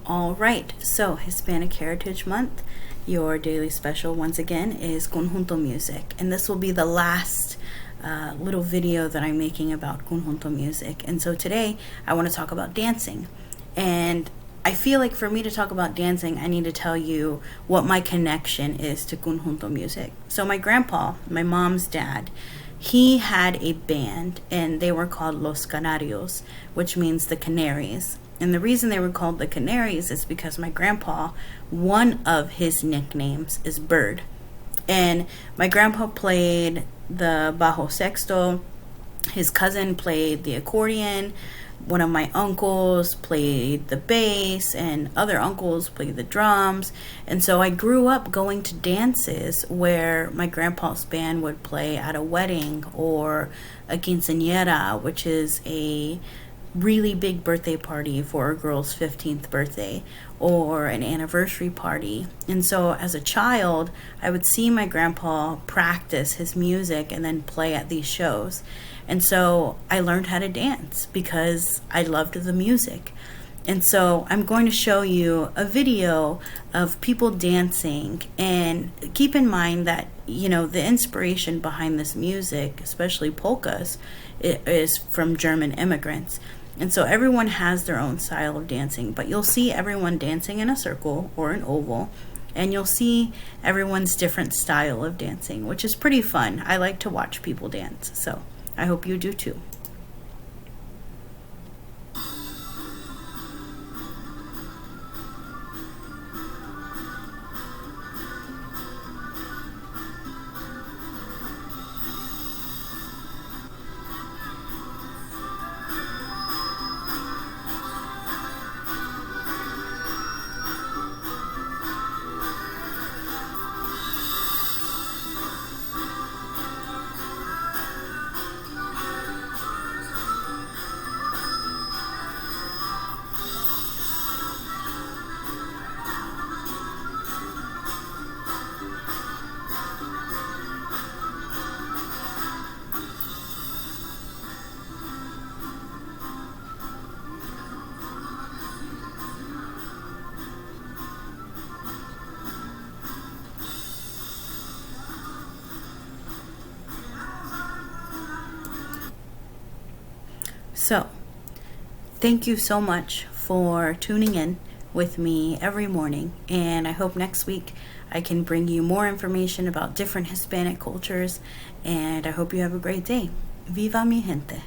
All right, so Hispanic Heritage Month, your daily special once again is Conjunto music, and this will be the last little video that I'm making about Conjunto music. And so today I want to talk about dancing, and I feel like for me to talk about dancing, I need to tell you what my connection is to Conjunto music. So my grandpa, my mom's dad, he had a band, and they were called Los Canarios, which means the Canaries. And the reason they were called the Canaries is because my grandpa, one of his nicknames is Bird. And my grandpa played the bajo sexto, his cousin played the accordion, one of my uncles played the bass, and other uncles played the drums. And so I grew up going to dances where my grandpa's band would play at a wedding or a quinceañera, which is a really big birthday party for a girl's 15th birthday, or an anniversary party. And so as a child, I would see my grandpa practice his music and then play at these shows. And so I learned how to dance because I loved the music. And so I'm going to show you a video of people dancing, and keep in mind that, you know, the inspiration behind this music, especially polkas, is from German immigrants. And so everyone has their own style of dancing, but you'll see everyone dancing in a circle or an oval, and you'll see everyone's different style of dancing, which is pretty fun. I like to watch people dance, so I hope you do too. So, thank you so much for tuning in with me every morning, and I hope next week I can bring you more information about different Hispanic cultures, and I hope you have a great day. Viva mi gente!